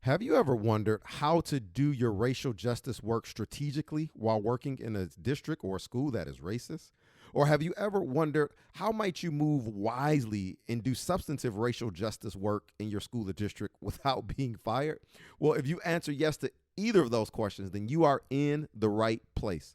Have you ever wondered how to do your racial justice work strategically while working in a district or a school that is racist? Or have you ever wondered how might you move wisely and do substantive racial justice work in your school or district without being fired? Well, if you answer yes to either of those questions, then you are in the right place.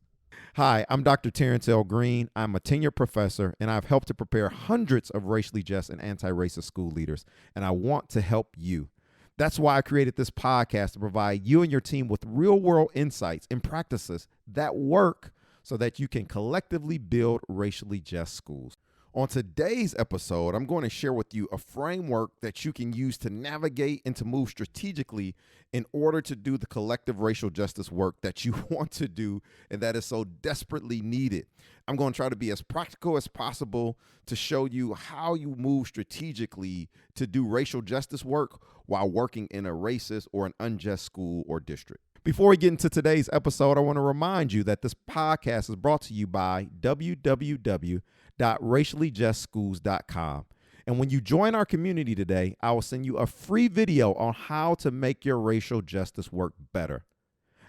Hi, I'm Dr. Terrance L. I'm a tenured professor, and I've helped to prepare hundreds of racially just and anti-racist school leaders, and I want to help you. That's why I created this podcast to provide you and your team with real-world insights and practices that work so that you can collectively build racially just schools. On today's episode, I'm going to share with you a framework that you can use to navigate and to move strategically in order to do the collective racial justice work that you want to do and that is so desperately needed. I'm going to try to be as practical as possible to show you how you move strategically to do racial justice work while working in a racist or an unjust school or district. Before we get into today's episode, I want to remind you that this podcast is brought to you by www.raciallyjustschools.com. And when you join our community today, I will send you a free video on how to make your racial justice work better.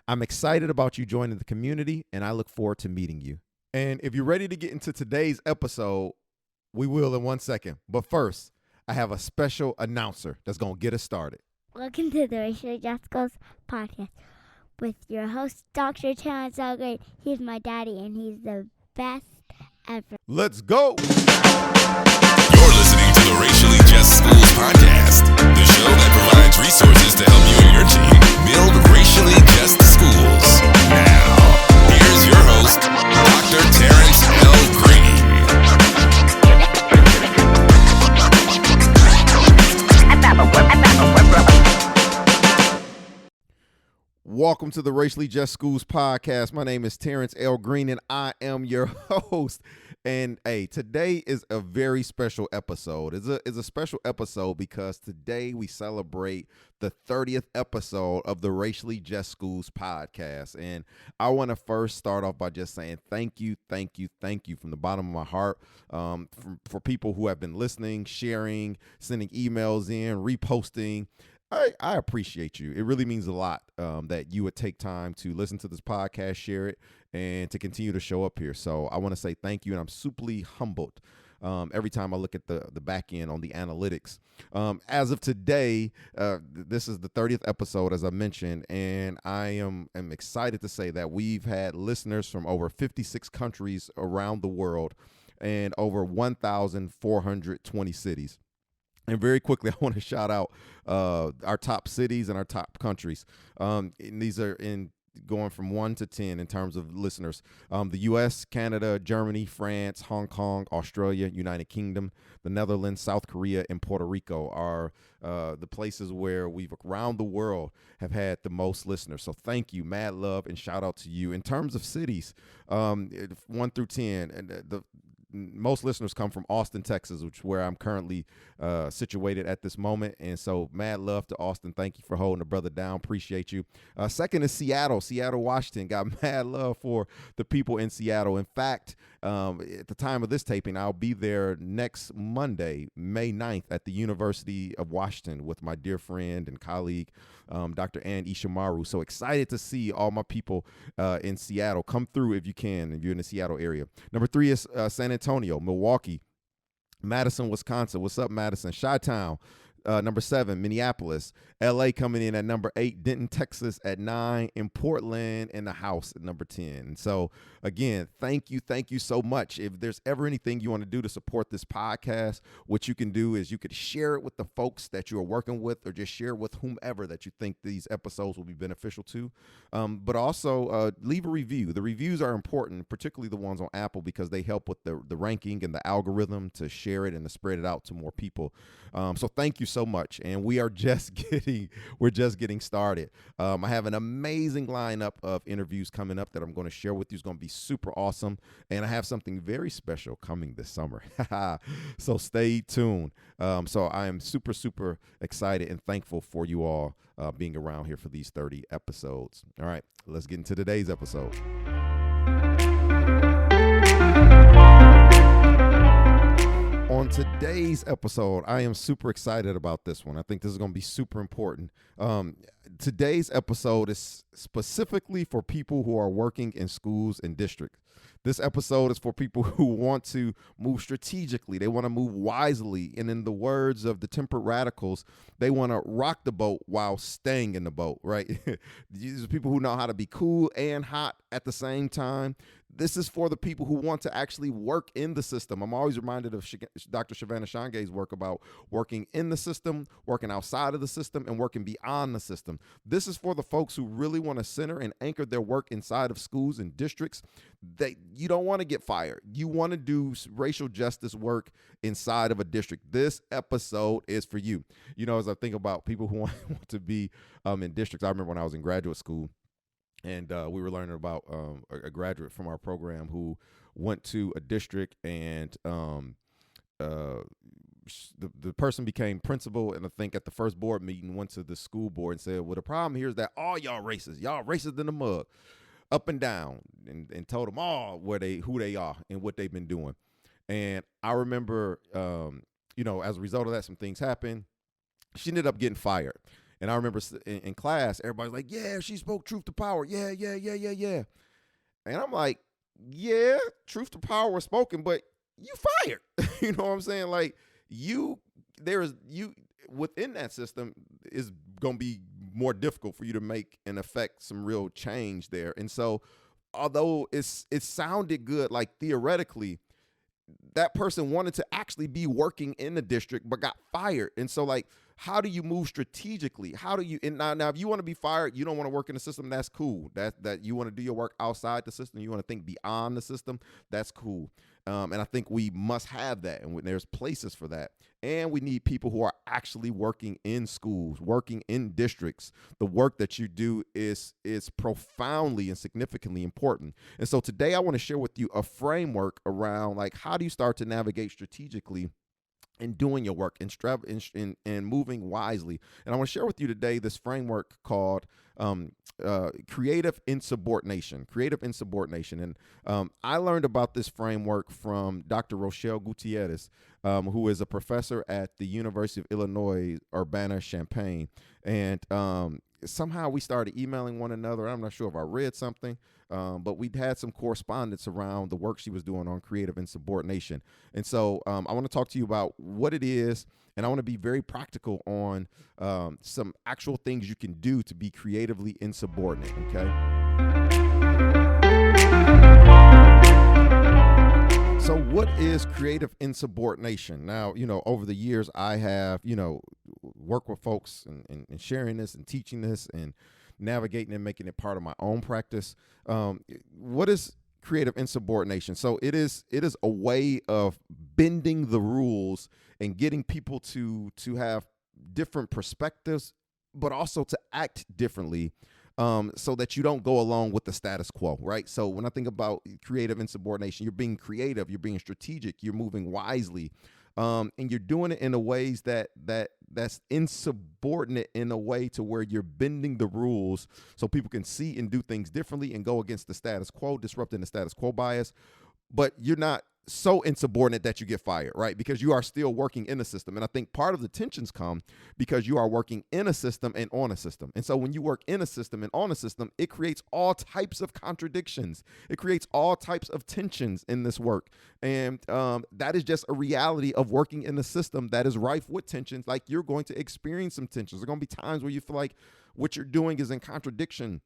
I'm excited about you joining the community, and I look forward to meeting you. And if you're ready to get into today's episode, we will in 1 second. But first, I have a special announcer that's going to get us started. Welcome to the Racially Just Schools podcast with your host, Dr. Terrance L. He's my daddy, and he's the best ever. Let's go. You're listening to the Racially Just Schools podcast, the show that provides resources to help you and your team build racially just schools. Now, here's your host, Dr. Terrance L. Welcome to the Racially Just Schools podcast. My name is Terrance L. and I am your host. And hey, today is a very special episode. It's a special episode because today we celebrate the 30th episode of the Racially Just Schools podcast. And I want to first start off by just saying thank you from the bottom of my heart for people who have been listening, sharing, sending emails in, reposting. I appreciate you. It really means a lot that you would take time to listen to this podcast, share it, and to continue to show up here. So I want to say thank you, and I'm superly humbled every time I look at the back end on the analytics. As of today, this is the 30th episode, as I mentioned, and I am excited to say that we've had listeners from over 56 countries around the world and over 1,420 cities. And very quickly, I want to shout out our top cities and our top countries. And these are going from 1 to 10 in terms of listeners. The U.S., Canada, Germany, France, Hong Kong, Australia, United Kingdom, the Netherlands, South Korea, and Puerto Rico are the places where we've around the world have had the most listeners. So thank you, mad love, and shout out to you. In terms of cities, 1 through 10, and the most listeners come from Austin, Texas, which is where I'm currently situated at this moment. And so mad love to Austin. Thank you for holding the brother down. Appreciate you. Second is Seattle, Washington. Got mad love for the people in Seattle. In fact, at the time of this taping, I'll be there next Monday, May 9th at the University of Washington with my dear friend and colleague, Dr. Ann Ishimaru. So excited to see all my people in Seattle. Come through if you can, if you're in the Seattle area. Number 3 is San Antonio, Milwaukee, Madison, Wisconsin. What's up, Madison? Chi-Town. Number 7, Minneapolis. LA coming in at number 8, Denton, Texas at 9, and Portland in the house at number 10. And so again, thank you so much. If there's ever anything you want to do to support this podcast, what you can do is you could share it with the folks that you are working with, or just share it with whomever that you think these episodes will be beneficial to. But also leave a review. The reviews are important, particularly the ones on Apple, because they help with the ranking and the algorithm to share it and to spread it out to more people. So thank you so much. And we are just getting started. I have an amazing lineup of interviews coming up that I'm going to share with you. It's going to be super awesome. And I have something very special coming this summer. So stay tuned. So I am super excited and thankful for you all being around here for these 30 episodes. All right, let's get into today's episode. on today's episode, I am super excited about this one. I think this is going to be super important. Today's episode is specifically for people who are working in schools and districts. This episode is for people who want to move strategically. They want to move wisely. And in the words of the temperate radicals, they want to rock the boat while staying in the boat, right? These are people who know how to be cool and hot at the same time. This is for the people who want to actually work in the system. I'm always reminded of Dr. Shavannah Shangay's work about working in the system, working outside of the system, and working beyond the system. This is for the folks who really want to center and anchor their work inside of schools and districts. You don't want to get fired. You want to do racial justice work inside of a district. This episode is for you. You know, as I think about people who want to be in districts, I remember when I was in graduate school, and we were learning about a graduate from our program who went to a district, and the person became principal, and I think at the first board meeting went to the school board and said, well, the problem here is that all y'all racist in the mug, up and down, and told them all who they are and what they've been doing. And I remember, as a result of that, some things happened. She ended up getting fired. And I remember in class, everybody's like, yeah, she spoke truth to power. Yeah. And I'm like, yeah, truth to power was spoken, but you fired. You know what I'm saying? Like within that system is going to be more difficult for you to make and affect some real change there. And so although it sounded good, like theoretically, that person wanted to actually be working in the district but got fired. And so like, how do you move strategically? And now if you want to be fired, you don't want to work in the system, that's cool. That you want to do your work outside the system, you want to think beyond the system, that's cool. And I think we must have that, and there's places for that. And we need people who are actually working in schools, working in districts. The work that you do is profoundly and significantly important. And so today I want to share with you a framework around like, how do you start to navigate strategically in doing your work and moving wisely. And I want to share with you today this framework called creative insubordination. And I learned about this framework from Dr. Rochelle Gutierrez, who is a professor at the University of Illinois, Urbana-Champaign. And somehow we started emailing one another. I'm not sure if I read something, but we'd had some correspondence around the work she was doing on creative insubordination. And so I want to talk to you about what it is, and I want to be very practical on some actual things you can do to be creatively insubordinate, okay? So what is creative insubordination? Now, over the years, I have, worked with folks and sharing this and teaching this and navigating and making it part of my own practice. What is creative insubordination? So it is a way of bending the rules and getting people to have different perspectives, but also to act differently, so that you don't go along with the status quo, right? So when I think about creative insubordination, you're being creative, you're being strategic, you're moving wisely, and you're doing it in a ways that's insubordinate in a way to where you're bending the rules so people can see and do things differently and go against the status quo, disrupting the status quo bias. But you're not so insubordinate that you get fired, right? Because you are still working in a system. And I think part of the tensions come because you are working in a system and on a system. And so when you work in a system and on a system, it creates all types of contradictions. It creates all types of tensions in this work. And that is just a reality of working in a system that is rife with tensions. Like, you're going to experience some tensions. There are going to be times where you feel like what you're doing is in contradiction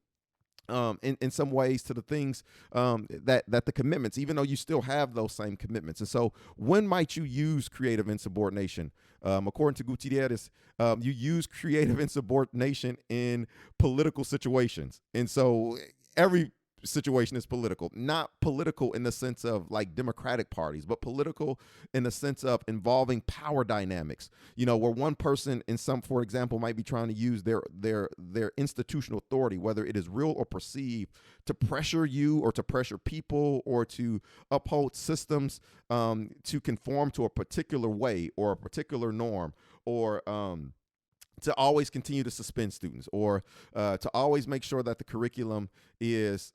in some ways to the things that the commitments, even though you still have those same commitments. And so when might you use creative insubordination? According to Gutierrez, you use creative insubordination in political situations. And so every situation is political, not political in the sense of like Democratic parties, but political in the sense of involving power dynamics, where one person for example, might be trying to use their institutional authority, whether it is real or perceived, to pressure you or to pressure people or to uphold systems, to conform to a particular way or a particular norm, or to always continue to suspend students, or to always make sure that the curriculum is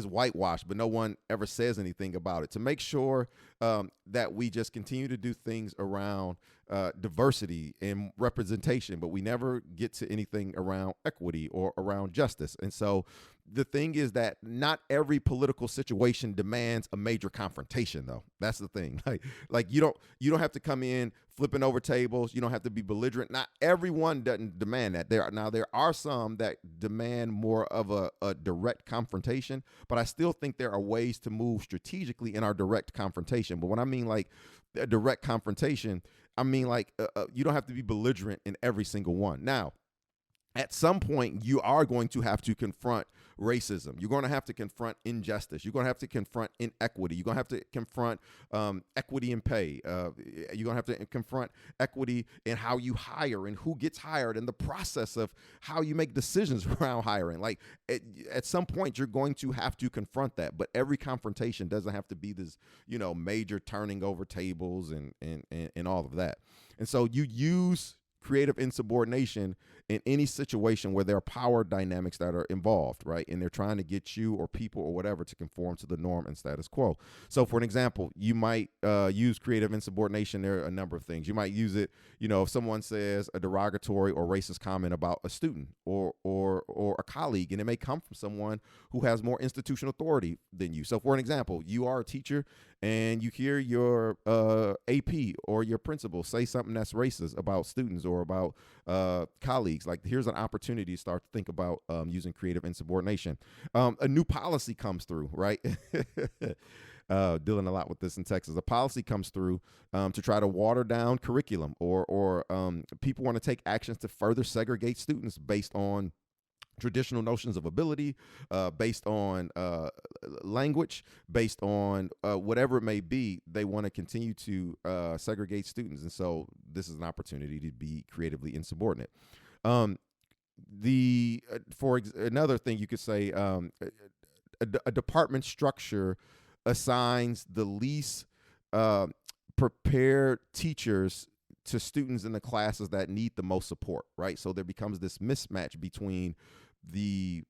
whitewashed, but no one ever says anything about it. To make sure that we just continue to do things around diversity and representation, but we never get to anything around equity or around justice. And so the thing is that not every political situation demands a major confrontation, though. That's the thing. Like you don't have to come in flipping over tables. You don't have to be belligerent. Not everyone doesn't demand that. There are some that demand more of a direct confrontation, but I still think there are ways to move strategically in our direct confrontation. But when I mean like a direct confrontation, I mean like you don't have to be belligerent in every single one. Now, at some point, you are going to have to confront racism. You're going to have to confront injustice. You're going to have to confront inequity. You're going to have to confront equity in pay. You're going to have to confront equity in how you hire and who gets hired and the process of how you make decisions around hiring. Like at some point, you're going to have to confront that. But every confrontation doesn't have to be this, major turning over tables and all of that. And so you use creative insubordination in any situation where there are power dynamics that are involved, right? And they're trying to get you or people or whatever to conform to the norm and status quo. So for an example, you might use creative insubordination. There are a number of things. You might use it, if someone says a derogatory or racist comment about a student or a colleague, and it may come from someone who has more institutional authority than you. So for an example, you are a teacher and you hear your AP or your principal say something that's racist about students or about colleagues. Like, here's an opportunity to start to think about using creative insubordination. A new policy comes through, right? Dealing a lot with this in Texas. A policy comes through to try to water down curriculum, or people want to take actions to further segregate students based on traditional notions of ability, based on language, based on whatever it may be. They want to continue to segregate students. And so this is an opportunity to be creatively insubordinate. Another thing you could say, a department structure assigns the least prepared teachers to students in the classes that need the most support, right? So there becomes this mismatch between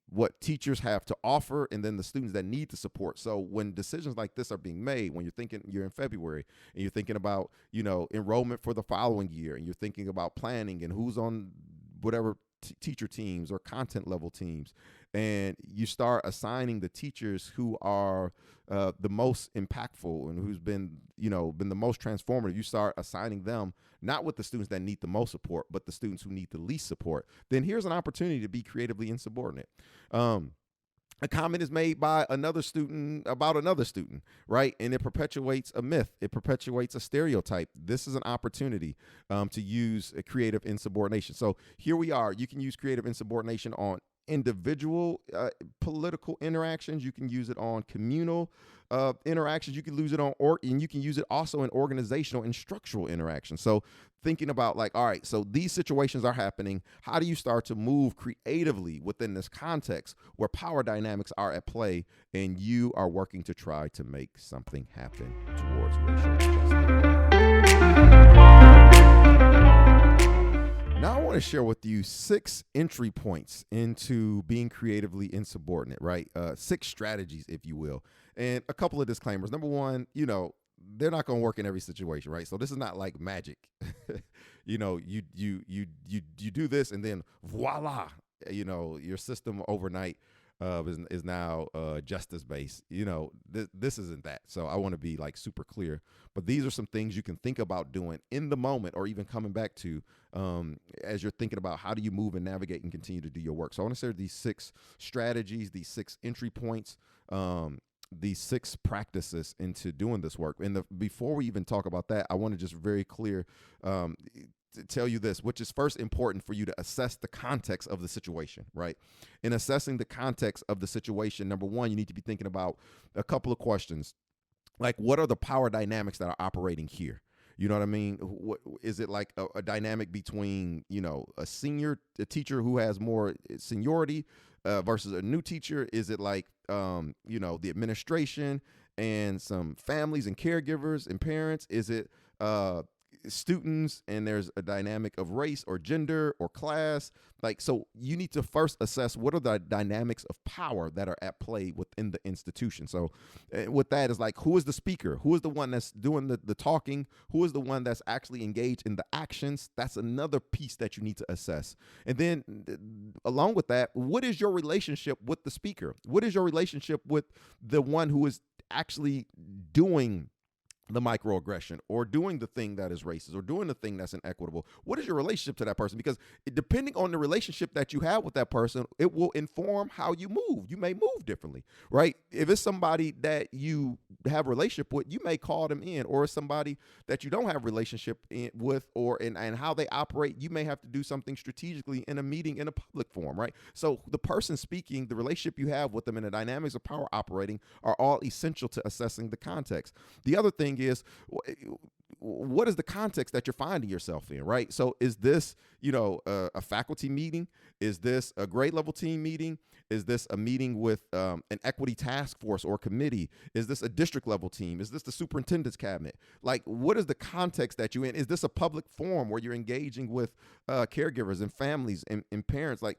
what teachers have to offer and then the students that need the support. So when decisions like this are being made, when you're in February and you're thinking about, enrollment for the following year, and you're thinking about planning and who's on whatever teacher teams or content level teams, and you start assigning the teachers who are the most impactful and who's been the most transformative, you start assigning them not with the students that need the most support, but the students who need the least support. Then here's an opportunity to be creatively insubordinate. A comment is made by another student about another student, right? And it perpetuates a myth. It perpetuates a stereotype. This is an opportunity to use a creative insubordination. So here we are. You can use creative insubordination on individual political interactions. You can use it on communal interactions. You can use it and you can use it also in organizational and structural interactions. So thinking about like, all right, so these situations are happening. How do you start to move creatively within this context where power dynamics are at play and you are working to try to make something happen towards racial justice? Now I want to share with you 6 entry points into being creatively insubordinate, right? 6 strategies, if you will, and a couple of disclaimers. Number one, they're not going to work in every situation, right? So this is not like magic. You do this and then voila, your system overnight is now justice based. This isn't that. So I want to be like super clear. But these are some things you can think about doing in the moment, or even coming back to as you're thinking about how do you move and navigate and continue to do your work. So I want to share these 6 strategies, these 6 entry points, these 6 practices into doing this work. And before we even talk about that, I want to just very clear to tell you this, which is first important for you to assess the context of the situation, right? In assessing the context of the situation, number one, you need to be thinking about a couple of questions. Like, what are the power dynamics that are operating here? You know what I mean? What is it like a dynamic between, a teacher who has more seniority versus a new teacher? Is it like, the administration and some families and caregivers and parents? Is it students, and there's a dynamic of race or gender or class. Like, so you need to first assess what are the dynamics of power that are at play within the institution. So with that is like, who is the speaker? Who is the one that's doing the talking? Who is the one that's actually engaged in the actions? That's another piece that you need to assess. And then along with that, what is your relationship with the speaker? What is your relationship with the one who is actually doing the microaggression or doing the thing that is racist or doing the thing that's inequitable? What is your relationship to that person? Because depending on the relationship that you have with that person, it will inform how you move. You may move differently, right? If it's somebody that you have a relationship with, you may call them in, or somebody that you don't have a relationship with, or and how they operate, you may have to do something strategically in a meeting in a public forum, right? So the person speaking, the relationship you have with them, and the dynamics of power operating are all essential to assessing the context. The other thing is, what is the context that you're finding yourself in, right? So is this, a faculty meeting? Is this a grade level team meeting? Is this a meeting with an equity task force or committee? Is this a district level team? Is this the superintendent's cabinet? Like, what is the context that you're in? Is this a public forum where you're engaging with caregivers and families and parents? Like,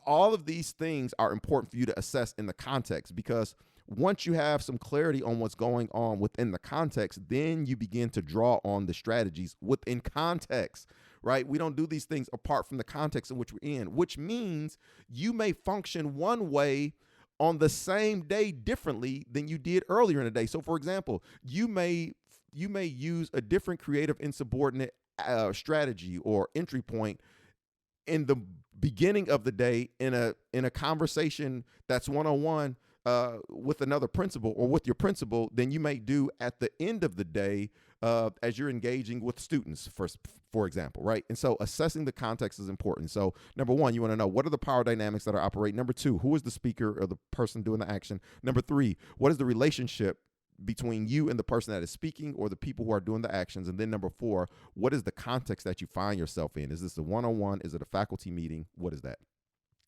all of these things are important for you to assess in the context, because once you have some clarity on what's going on within the context, then you begin to draw on the strategies within context, right? We don't do these things apart from the context in which we're in, which means you may function one way on the same day differently than you did earlier in the day. So, for example, you may use a different creative insubordinate strategy or entry point in the beginning of the day in a conversation that's one-on-one with another principal or with your principal than you may do at the end of the day as you're engaging with students, for example, right? And so assessing the context is important. So number one, you want to know, what are the power dynamics that are operating? Number two, who is the speaker or the person doing the action? Number three, what is the relationship between you and the person that is speaking or the people who are doing the actions? And then number four, what is the context that you find yourself in? Is this a one-on-one? Is it a faculty meeting? What is that?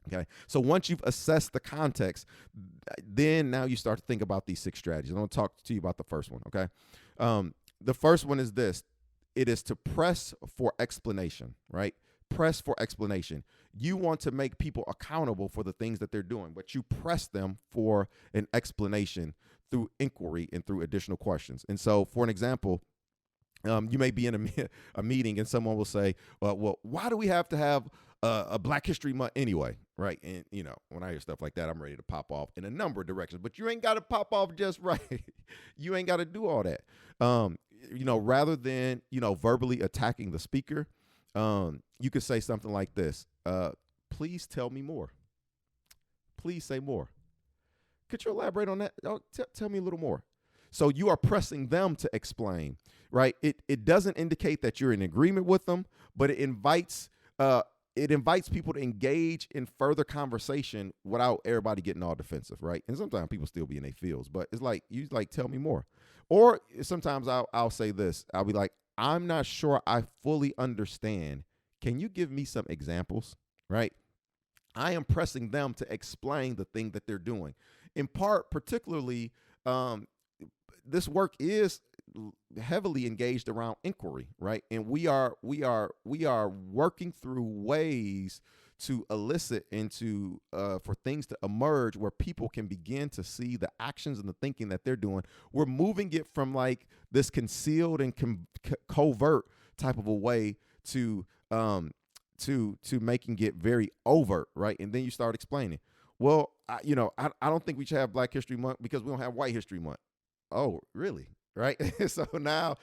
Okay, so once you've assessed the context, then now you start to think about these 6 strategies. I'm going to talk to you about the first one, okay? The first one is this. It is to press for explanation, right? Press for explanation. You want to make people accountable for the things that they're doing, but you press them for an explanation through inquiry and through additional questions. And so, for an example, you may be in a meeting and someone will say, well, why do we have to have a Black History Month anyway, right? And, when I hear stuff like that, I'm ready to pop off in a number of directions, but you ain't got to pop off just right. You ain't got to do all that. Rather than, verbally attacking the speaker, you could say something like this. Please tell me more. Please say more. Could you elaborate on that? Tell me a little more. So you are pressing them to explain, right? It doesn't indicate that you're in agreement with them, but it invites people to engage in further conversation without everybody getting all defensive, right? And sometimes people still be in their feels, but it's like, tell me more. Or sometimes I'll say this. I'll be like, I'm not sure I fully understand. Can you give me some examples, right? I am pressing them to explain the thing that they're doing. In part, particularly, this work is heavily engaged around inquiry, right? And we are working through ways to elicit and to for things to emerge where people can begin to see the actions and the thinking that they're doing. We're moving it from like this concealed and covert type of a way to making it very overt, right? And then you start explaining, well, I don't think we should have Black History Month because we don't have White History Month. Oh, really? Right? So now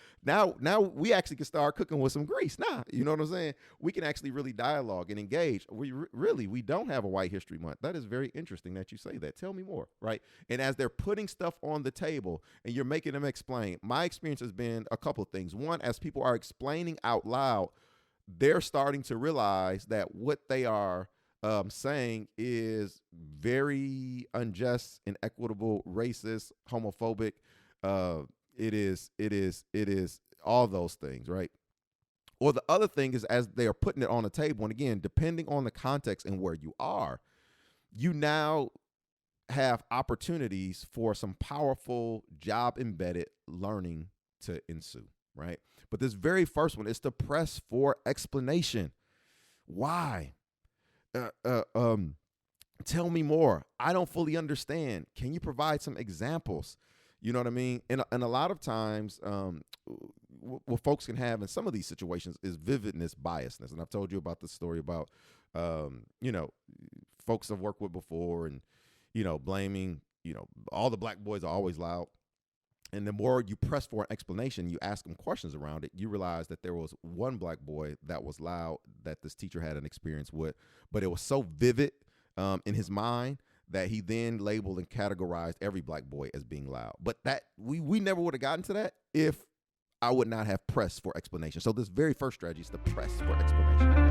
we actually can start cooking with some grease. Now, you know what I'm saying? We can actually really dialogue and engage. We don't have a White History Month. That is very interesting that you say that. Tell me more, right? And as they're putting stuff on the table and you're making them explain, my experience has been a couple of things. One, as people are explaining out loud, they're starting to realize that what they are saying is very unjust, inequitable, racist, homophobic. It is all those things, right? Or the other thing is, as they are putting it on the table, and again, depending on the context and where you are, you now have opportunities for some powerful job embedded learning to ensue, right? But this very first one is to press for explanation. Why? Tell me more. I don't fully understand. Can you provide some examples? You know what I mean? And a lot of times, what folks can have in some of these situations is vividness biasness. And I've told you about this story about, folks I've worked with before and, blaming, all the black boys are always loud. And the more you press for an explanation, you ask them questions around it, you realize that there was one black boy that was loud that this teacher had an experience with, but it was so vivid in his mind that he then labeled and categorized every black boy as being loud. But that we never would have gotten to that if I would not have pressed for explanation. So this very first strategy is to press for explanation.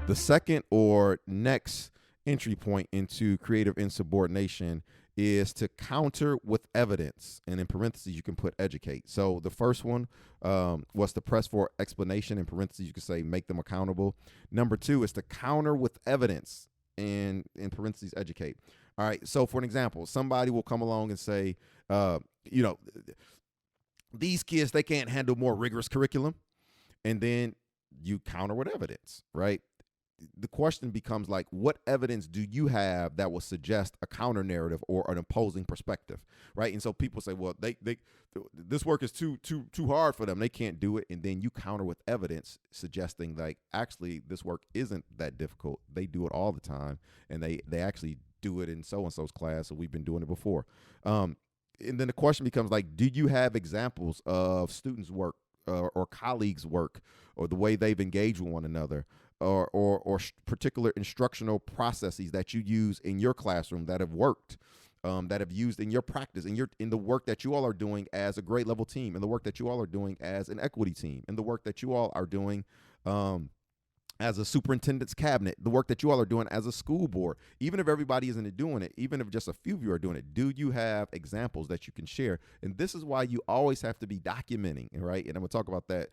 The second or next entry point into creative insubordination is to counter with evidence. And in parentheses, you can put educate. So the first one was to press for explanation. In parentheses, you could say make them accountable. Number 2 is to counter with evidence. And in parentheses, educate. All right. So for an example, somebody will come along and say, these kids, they can't handle more rigorous curriculum. And then you counter with evidence, right? The question becomes like, what evidence do you have that will suggest a counter narrative or an opposing perspective, right? And so people say, well, they this work is too hard for them. They can't do it. And then you counter with evidence suggesting like, actually, this work isn't that difficult. They do it all the time, and they actually do it in so-and-so's class, so we've been doing it before. And then the question becomes like, do you have examples of students' work or colleagues' work or the way they've engaged with one another? Or particular instructional processes that you use in your classroom that have worked, that have used in your practice, in the work that you all are doing as a grade level team, and the work that you all are doing as an equity team, and the work that you all are doing as a superintendent's cabinet, the work that you all are doing as a school board. Even if everybody isn't doing it, even if just a few of you are doing it, do you have examples that you can share? And this is why you always have to be documenting, right? And I'm gonna talk about that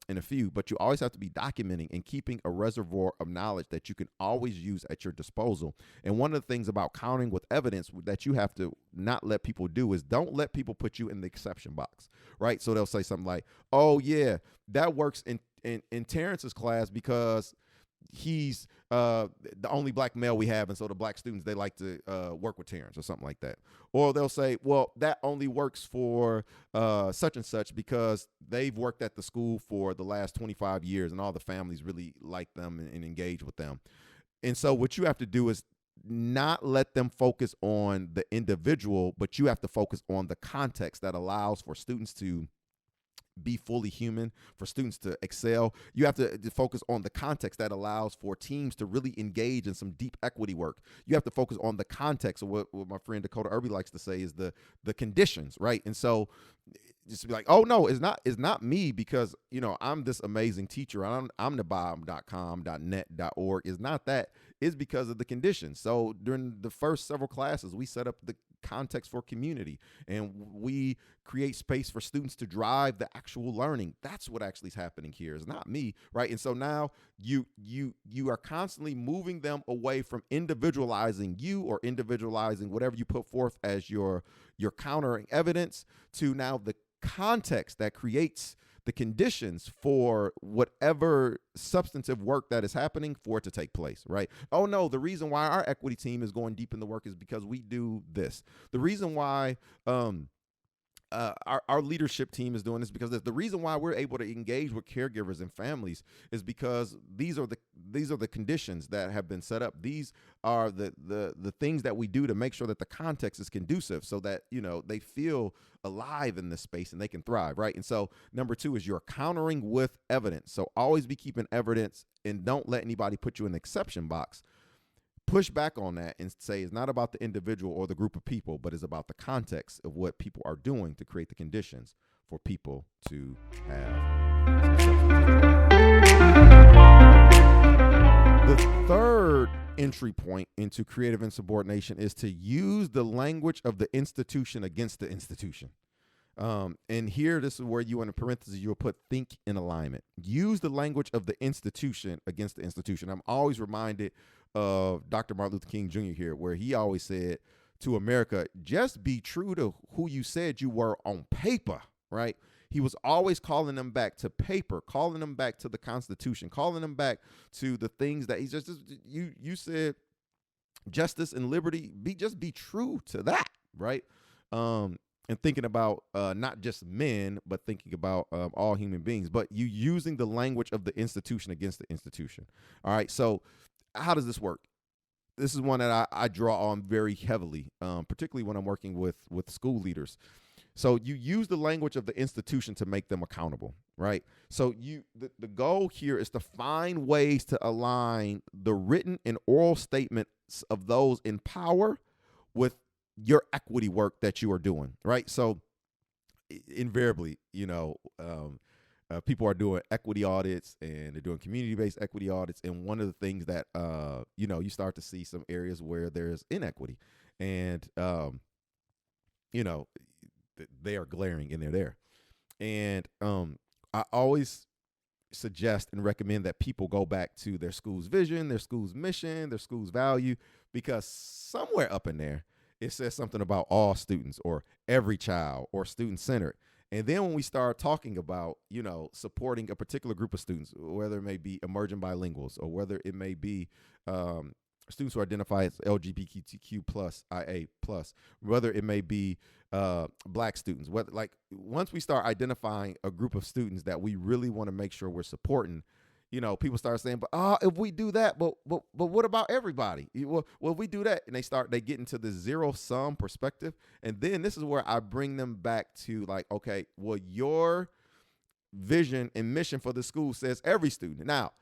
in a few, but you always have to be documenting and keeping a reservoir of knowledge that you can always use at your disposal. And one of the things about counting with evidence that you have to not let people do is don't let people put you in the exception box, right? So they'll say something like, oh yeah, that works in Terrance's class because he's the only black male we have, and so the black students, they like to work with Terrance or something like that. Or they'll say, well, that only works for such and such because they've worked at the school for the last 25 years and all the families really like them and engage with them. And so what you have to do is not let them focus on the individual, but you have to focus on the context that allows for students to be fully human, for students to excel. You have to focus on the context that allows for teams to really engage in some deep equity work. You have to focus on the context of what my friend Dakota Irby likes to say is the conditions, right? And so just be like, oh no, it's not me because I'm this amazing teacher. I'm thebomb.com, .net, .org. It's not that. It's because of the conditions. So during the first several classes, we set up the context for community, and we create space for students to drive the actual learning. That's what actually is happening here. It's not me, right? And so now you are constantly moving them away from individualizing you or individualizing whatever you put forth as your countering evidence to now the context that creates the conditions for whatever substantive work that is happening for it to take place, right? Oh no, the reason why our equity team is going deep in the work is because we do this. The reason why our leadership team is doing this because the reason why we're able to engage with caregivers and families is because these are the conditions that have been set up. These are the things that we do to make sure that the context is conducive so that they feel alive in this space and they can thrive, right? And so number 2 is you're countering with evidence. So always be keeping evidence and don't let anybody put you in the exception box. Push back on that and say it's not about the individual or the group of people, but it's about the context of what people are doing to create the conditions for people to have success. The third entry point into creative insubordination is to use the language of the institution against the institution. And here, this is where you, in parentheses, you'll put think in alignment. Use the language of the institution against the institution. I'm always reminded of Dr. Martin Luther King Jr. here, where he always said, to America, just be true to who you said you were on paper, right? He was always calling them back to paper, calling them back to the Constitution, calling them back to the things that you said justice and liberty, be true to that, right? And thinking about not just men, but thinking about all human beings, but you using the language of the institution against the institution. All right, so how does this work? This is one that I draw on very heavily, particularly when I'm working with school leaders. So you use the language of the institution to make them accountable, right? So the goal here is to find ways to align the written and oral statements of those in power with your equity work that you are doing, right? So invariably, people are doing equity audits and they're doing community-based equity audits. And one of the things that, you start to see some areas where there's inequity and, they are glaring and they're there. And I always suggest and recommend that people go back to their school's vision, their school's mission, their school's value, because somewhere up in there, it says something about all students or every child or student-centered. And then when we start talking about, supporting a particular group of students, whether it may be emerging bilinguals or whether it may be students who identify as LGBTQ plus, IA plus, whether it may be Black students, once we start identifying a group of students that we really want to make sure we're supporting, people start saying, but if we do that, but what about everybody? Well, if we do that, and they get into the zero sum perspective, and then this is where I bring them back to okay, well, your vision and mission for the school says every student. Now,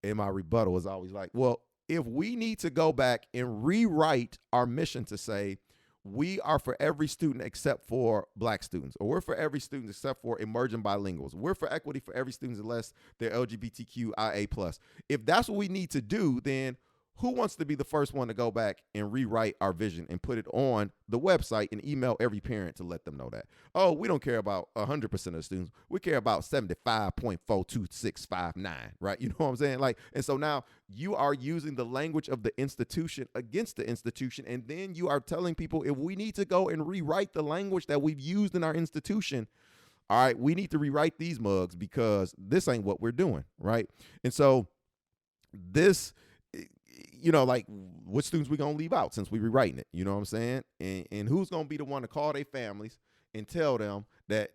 in my rebuttal is always well, if we need to go back and rewrite our mission to say we are for every student except for Black students, or we're for every student except for emerging bilinguals, we're for equity for every student unless they're LGBTQIA+. If that's what we need to do, then who wants to be the first one to go back and rewrite our vision and put it on the website and email every parent to let them know that? Oh, we don't care about 100% of the students. We care about 75.42659, right? You know what I'm saying? And so now you are using the language of the institution against the institution, and then you are telling people if we need to go and rewrite the language that we've used in our institution, all right, we need to rewrite these mugs because this ain't what we're doing, right? And so this, what students we going to leave out since we rewriting it, you know what I'm saying? And who's going to be the one to call their families and tell them that,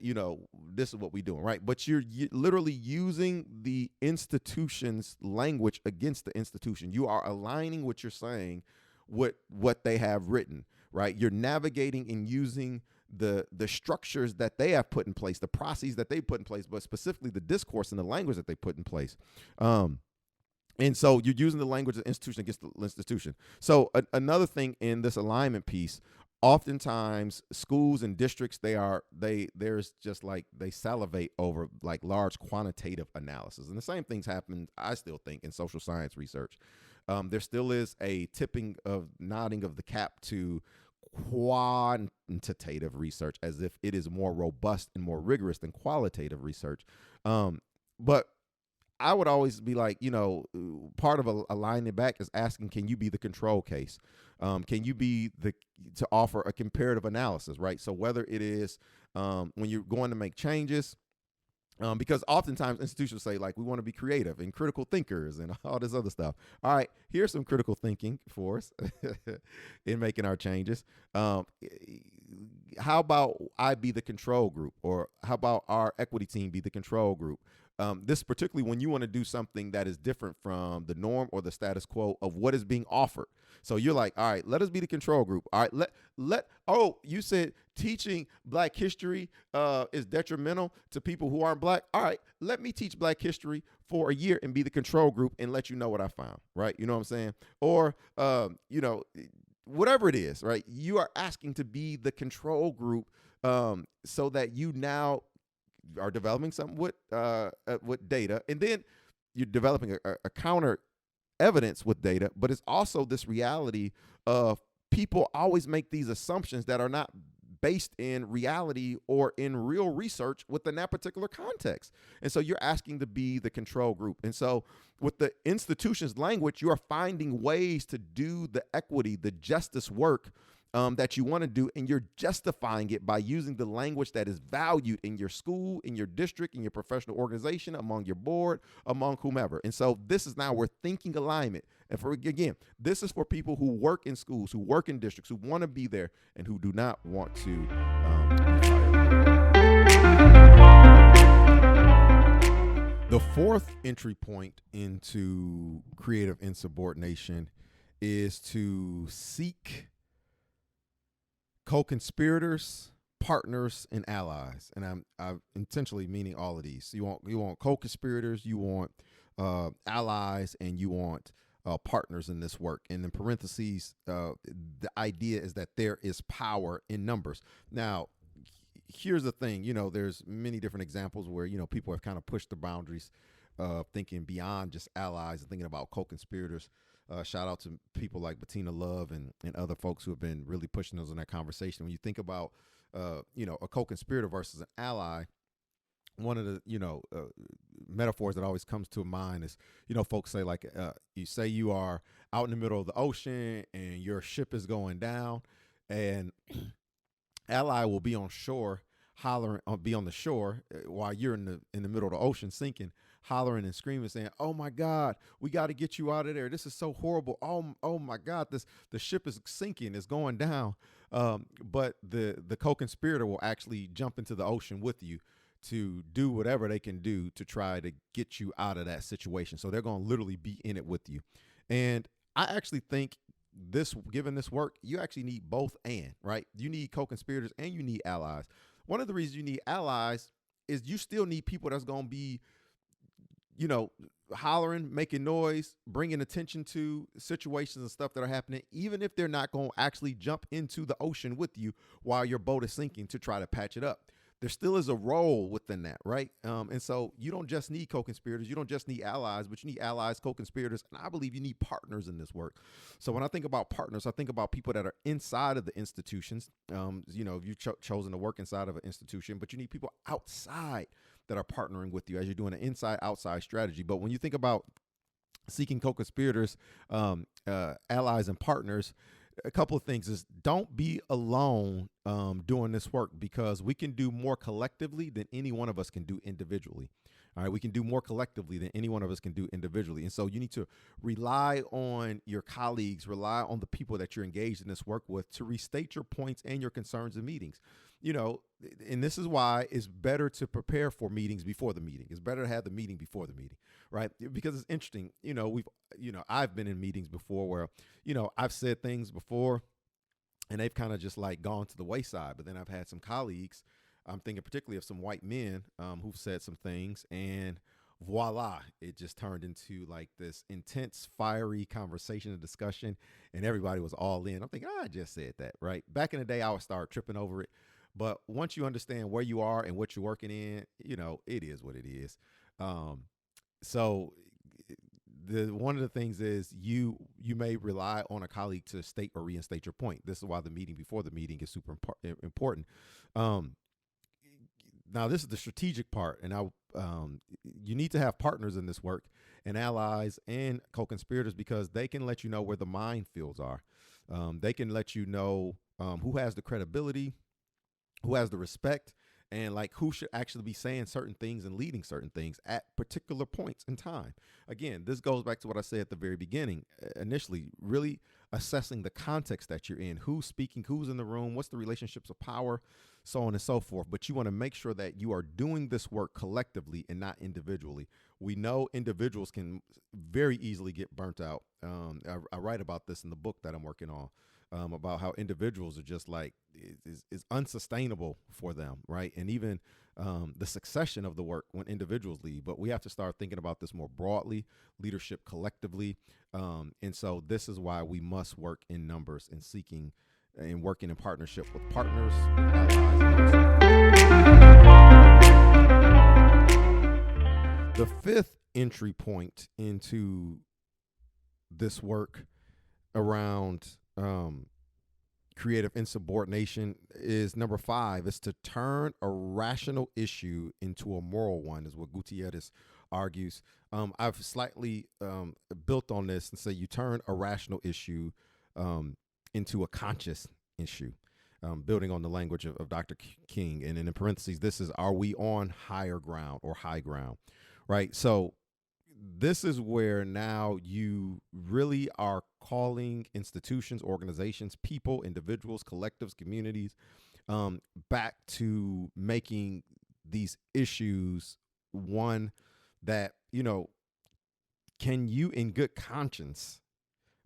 this is what we doing, right? But you're literally using the institution's language against the institution. You are aligning what you're saying with what they have written, right? You're navigating and using the structures that they have put in place, the processes that they put in place, but specifically the discourse and the language that they put in place. And so you're using the language of the institution against the institution. So another thing in this alignment piece, oftentimes schools and districts, they salivate over large quantitative analysis. And the same things happen, I still think, in social science research. There still is a nodding of the cap to quantitative research as if it is more robust and more rigorous than qualitative research. But I would always be part of aligning back is asking, can you be the control case? Can you be to offer a comparative analysis, right? So whether it is when you're going to make changes, because oftentimes institutions say we want to be creative and critical thinkers and all this other stuff. All right, here's some critical thinking for us in making our changes. How about I be the control group, or how about our equity team be the control group? This particularly when you want to do something that is different from the norm or the status quo of what is being offered. So you're all right, let us be the control group. All right, you said teaching Black history is detrimental to people who aren't Black. All right, let me teach Black history for a year and be the control group and let you know what I found, right? You know what I'm saying? Or, whatever it is, right? You are asking to be the control group so that you now are developing something with data, and then you're developing a counter evidence with data. But it's also this reality of people always make these assumptions that are not based in reality or in real research within that particular context. And so you're asking to be the control group. And so with the institution's language, you are finding ways to do the equity, the justice work that you want to do, and you're justifying it by using the language that is valued in your school, in your district, in your professional organization, among your board, among whomever. And so this is now we're thinking alignment. And again, this is for people who work in schools, who work in districts, who want to be there, and who do not want to be fired. The fourth entry point into creative insubordination is to seek co-conspirators, partners, and allies. And I'm intentionally meaning all of these. You want co-conspirators, you want allies, and you want partners in this work. And in parentheses, the idea is that there is power in numbers. Now, here's the thing, there's many different examples where, people have kind of pushed the boundaries of thinking beyond just allies and thinking about co-conspirators. Shout out to people like Bettina Love and other folks who have been really pushing those in that conversation. When you think about, a co-conspirator versus an ally, one of the, metaphors that always comes to mind is, folks say like, you say you are out in the middle of the ocean and your ship is going down, and ally will be on shore hollering, be on the shore while you're in the middle of the ocean sinking, hollering and screaming, saying, "Oh my God, we got to get you out of there. This is so horrible. Oh my God, the ship is sinking, it's going down." But the co-conspirator will actually jump into the ocean with you to do whatever they can do to try to get you out of that situation. So they're going to literally be in it with you. And I actually think given this work, you actually need both right? You need co-conspirators and you need allies. One of the reasons you need allies is you still need people that's going to be, hollering, making noise, bringing attention to situations and stuff that are happening, even if they're not going to actually jump into the ocean with you while your boat is sinking to try to patch it up. There still is a role within that, right? And so you don't just need co-conspirators, you don't just need allies, but you need allies, co-conspirators, and I believe you need partners in this work. So when I think about partners, I think about people that are inside of the institutions. If you've chosen to work inside of an institution, but you need people outside that are partnering with you as you're doing an inside-outside strategy. But when you think about seeking co-conspirators, allies, and partners, a couple of things is don't be alone doing this work, because we can do more collectively than any one of us can do individually. All right, we can do more collectively than any one of us can do individually. And so you need to rely on your colleagues, rely on the people that you're engaged in this work with to restate your points and your concerns in meetings. And this is why it's better to prepare for meetings before the meeting. It's better to have the meeting before the meeting, right? Because it's interesting. I've been in meetings before where, I've said things before and they've kind of just like gone to the wayside. But then I've had some colleagues, I'm thinking particularly of some white men who've said some things, and voila, it just turned into like this intense, fiery conversation and discussion, and everybody was all in. I'm thinking, I just said that, right? Back in the day, I would start tripping over it. But once you understand where you are and what you're working in, it is what it is. So one of the things is you may rely on a colleague to state or reinstate your point. This is why the meeting before the meeting is super important. Now, this is the strategic part, and you need to have partners in this work, and allies and co-conspirators, because they can let you know where the minefields are. They can let you know who has the credibility, who has the respect, and like who should actually be saying certain things and leading certain things at particular points in time. Again, this goes back to what I said at the very beginning, initially, really assessing the context that you're in, who's speaking, who's in the room, what's the relationships of power, so on and so forth. But you want to make sure that you are doing this work collectively and not individually. We know individuals can very easily get burnt out. I write about this in the book that I'm working on. About how individuals are just like is unsustainable for them, right? And even the succession of the work when individuals leave. But we have to start thinking about this more broadly, leadership collectively. And so this is why we must work in numbers and seeking and working in partnership with partners, with allies. The fifth entry point into this work around creative insubordination is number 5, is to turn a rational issue into a moral one, is what Gutierrez argues. I've slightly built on this and say you turn a rational issue into a conscious issue, building on the language of Dr. King. And in parentheses, this is, are we on higher ground or high ground, right? So this is where now you really are calling institutions, organizations, people, individuals, collectives, communities, back to making these issues one that, can you in good conscience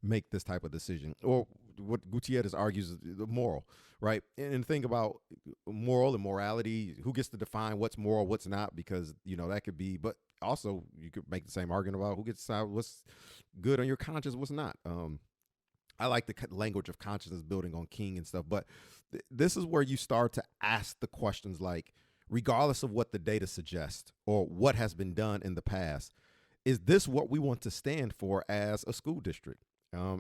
make this type of decision? Or what Gutierrez argues is the moral, right? And think about moral and morality. Who gets to define what's moral, what's not? Because, that could be, but also you could make the same argument about who gets to decide what's good on your conscience, what's not. I like the language of consciousness building on King and stuff, but this is where you start to ask the questions like, regardless of what the data suggests or what has been done in the past, is this what we want to stand for as a school district,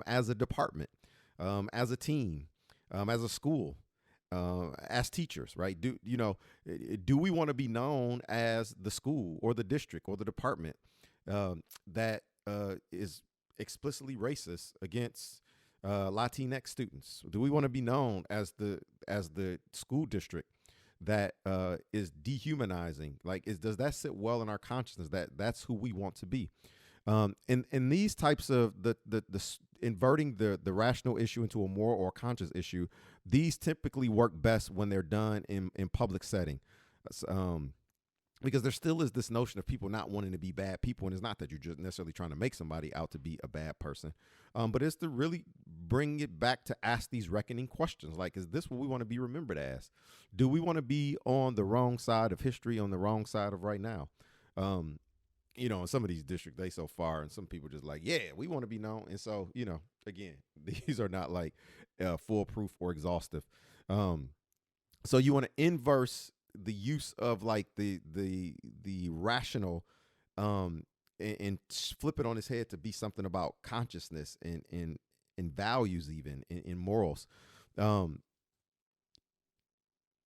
as a department, as a team, as a school, as teachers, right? Do we want to be known as the school or the district or the department that is explicitly racist against Latinx students? Do we want to be known as the school district that is dehumanizing? Does that sit well in our consciousness that that's who we want to be? And these types of the inverting the rational issue into a moral or conscious issue, these typically work best when they're done in public setting. Because there still is this notion of people not wanting to be bad people. And it's not that you're just necessarily trying to make somebody out to be a bad person, but it's to really bring it back to ask these reckoning questions. Like, is this what we want to be remembered as? Do we want to be on the wrong side of history, on the wrong side of right now? In some of these districts, they so far, and some people just like, yeah, we want to be known. And so, again, these are not like foolproof or exhaustive. So you want to inverse the use of like the rational and flip it on its head to be something about consciousness and values, even in morals.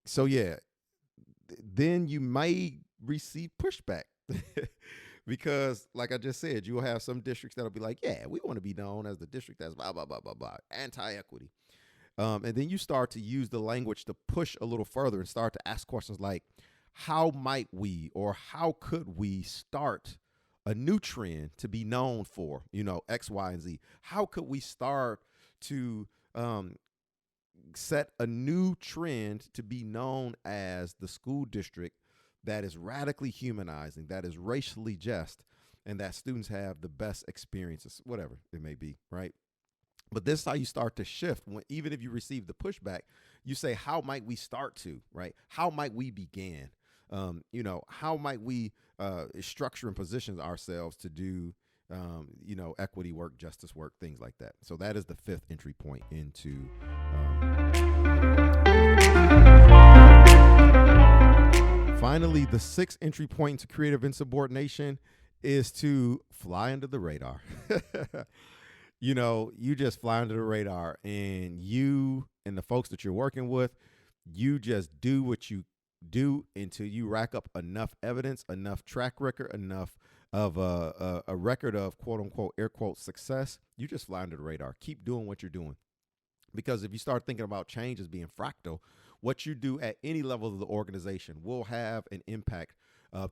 So yeah, then you may receive pushback because, like I just said, you'll have some districts that'll be like, yeah, we want to be known as the district that's blah blah blah blah blah, anti-equity. And then you start to use the language to push a little further and start to ask questions like, how might we or how could we start a new trend to be known for, X, Y, and Z? How could we start to set a new trend to be known as the school district that is radically humanizing, that is racially just, and that students have the best experiences, whatever it may be, right? But this is how you start to shift. Even if you receive the pushback, you say, how might we start to, right? How might we begin? How might we structure and position ourselves to do, equity work, justice work, things like that. So that is the fifth entry point into. Finally, the sixth entry point into creative insubordination is to fly under the radar. You just fly under the radar, and you and the folks that you're working with, you just do what you do until you rack up enough evidence, enough track record, enough of a record of quote unquote, air quote, success. You just fly under the radar. Keep doing what you're doing. Because if you start thinking about change as being fractal, what you do at any level of the organization will have an impact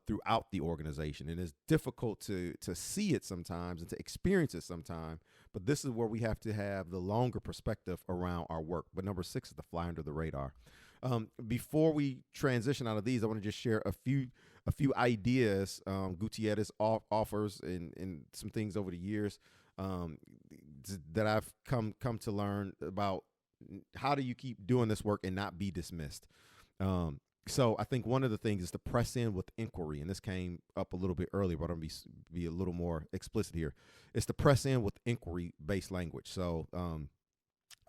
throughout the organization. And it's difficult to see it sometimes and to experience it sometimes. But this is where we have to have the longer perspective around our work. But number 6 is the fly under the radar. Before we transition out of these, I want to just share a few ideas Gutierrez offers and some things over the years that I've come to learn about. How do you keep doing this work and not be dismissed? So I think one of the things is to press in with inquiry, and this came up a little bit earlier, but I'm going to be a little more explicit here. It's to press in with inquiry-based language. So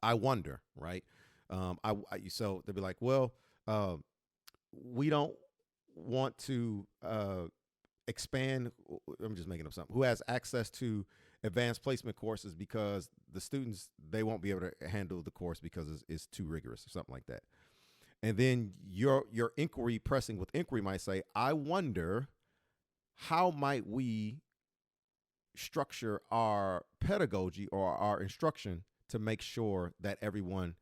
I wonder, right? So they'll be like, well, we don't want to expand. I'm just making up something. Who has access to advanced placement courses because the students, they won't be able to handle the course because it's too rigorous or something like that. And then your inquiry, pressing with inquiry, might say, I wonder, how might we structure our pedagogy or our instruction to make sure that everyone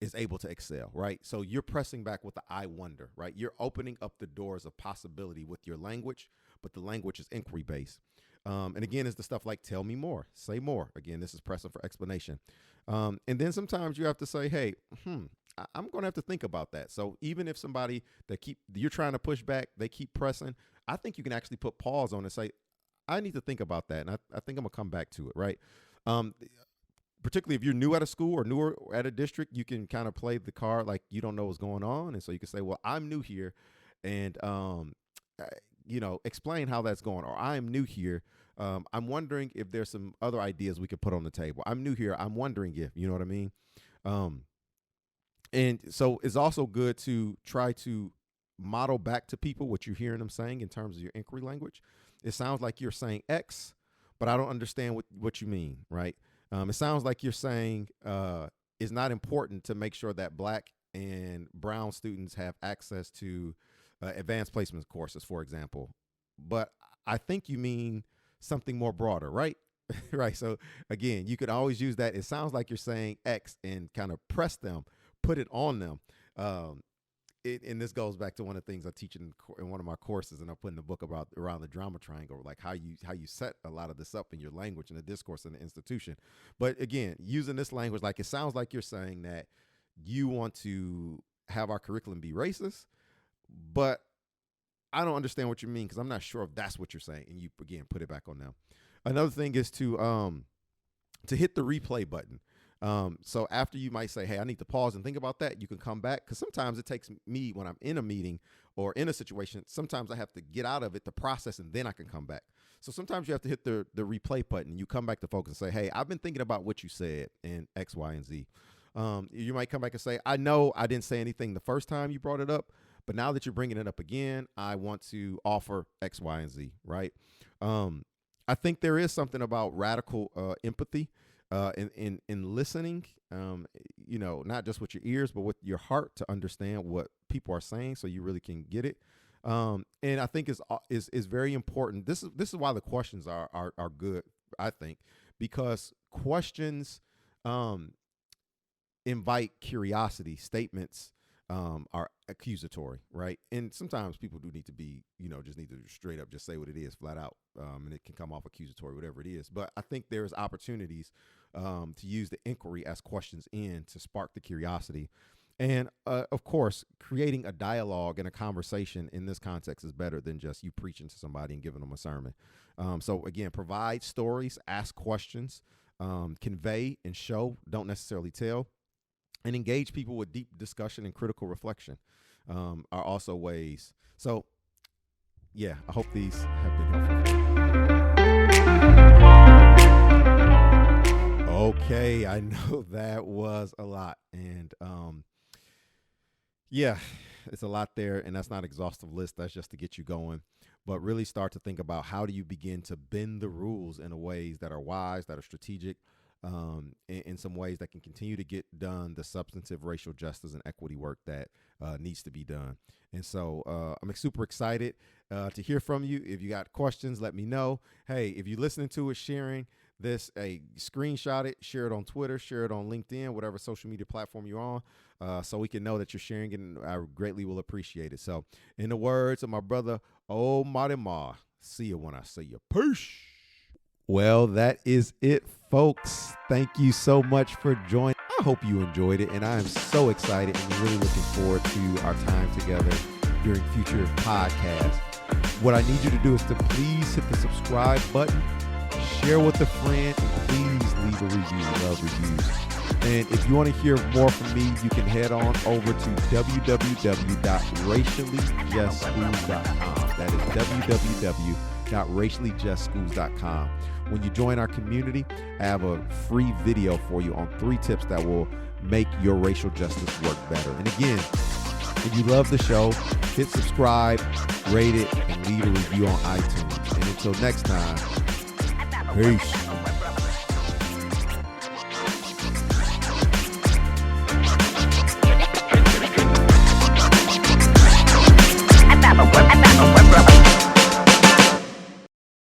is able to excel, right? So you're pressing back with the I wonder, right? You're opening up the doors of possibility with your language, but the language is inquiry based. And again, it's the stuff like tell me more, say more. Again, this is pressing for explanation. And then sometimes you have to say, hey, I'm going to have to think about that. So even if somebody you're trying to push back, they keep pressing, I think you can actually put pause on and say, I need to think about that. And I think I'm gonna come back to it. Right. Particularly if you're new at a school or newer at a district, you can kind of play the card like you don't know what's going on. And so you can say, well, I'm new here and, explain how that's going. Or I'm new here. I'm wondering if there's some other ideas we could put on the table. I'm new here. I'm wondering if, you know what I mean? And so it's also good to try to model back to people what you're hearing them saying in terms of your inquiry language. It sounds like you're saying X, but I don't understand what you mean, right? It sounds like you're saying it's not important to make sure that Black and brown students have access to advanced placement courses, for example. But I think you mean something more broader, right? Right. So again, you could always use that. It sounds like you're saying X and kind of press them, put it on them. And this goes back to one of the things I teach in one of my courses, and I put in the book around the drama triangle, like how you set a lot of this up in your language and the discourse in the institution. But again, using this language, like it sounds like you're saying that you want to have our curriculum be racist, but I don't understand what you mean because I'm not sure if that's what you're saying. And you, again, put it back on them. Another thing is to hit the replay button. So after you might say, hey, I need to pause and think about that, you can come back. Because sometimes it takes me when I'm in a meeting or in a situation, sometimes I have to get out of it to process and then I can come back. So sometimes you have to hit the replay button. You come back to focus and say, hey, I've been thinking about what you said in X, Y, and Z. You might come back and say, I know I didn't say anything the first time you brought it up, but now that you're bringing it up again, I want to offer X, Y, and Z, right? I think there is something about radical empathy in listening, not just with your ears, but with your heart to understand what people are saying so you really can get it. And I think is very important. This is why the questions are good, I think, because questions invite curiosity. Statements are accusatory, right? And sometimes people do need to be, just need to straight up just say what it is flat out. And it can come off accusatory, whatever it is. But I think there's opportunities to use the inquiry as questions to spark the curiosity. And of course, creating a dialogue and a conversation in this context is better than just you preaching to somebody and giving them a sermon. So again, provide stories, ask questions, convey and show, don't necessarily tell. And engage people with deep discussion and critical reflection are also ways. So, yeah, I hope these have been helpful. Okay, I know that was a lot. And, yeah, it's a lot there. And that's not an exhaustive list. That's just to get you going. But really start to think about how do you begin to bend the rules in ways that are wise, that are strategic, in some ways that can continue to get done the substantive racial justice and equity work that needs to be done. And so I'm super excited to hear from you. If you got questions, let me know. Hey, if you're listening to it, sharing this, screenshot it, share it on Twitter, share it on LinkedIn, whatever social media platform you're on, so we can know that you're sharing it, and I greatly will appreciate it. So in the words of my brother, oh, Marima, see you when I see you. Peace. Well, that is it, folks. Thank you so much for joining. I hope you enjoyed it, and I am so excited and really looking forward to our time together during future podcasts. What I need you to do is to please hit the subscribe button, share with a friend, and please leave a review. I love reviews. And if you want to hear more from me, you can head on over to www.raciallyjustschools.com. That is www.raciallyjustschools.com. When you join our community, I have a free video for you on 3 tips that will make your racial justice work better. And again, if you love the show, hit subscribe, rate it, and leave a review on iTunes. And until next time, peace.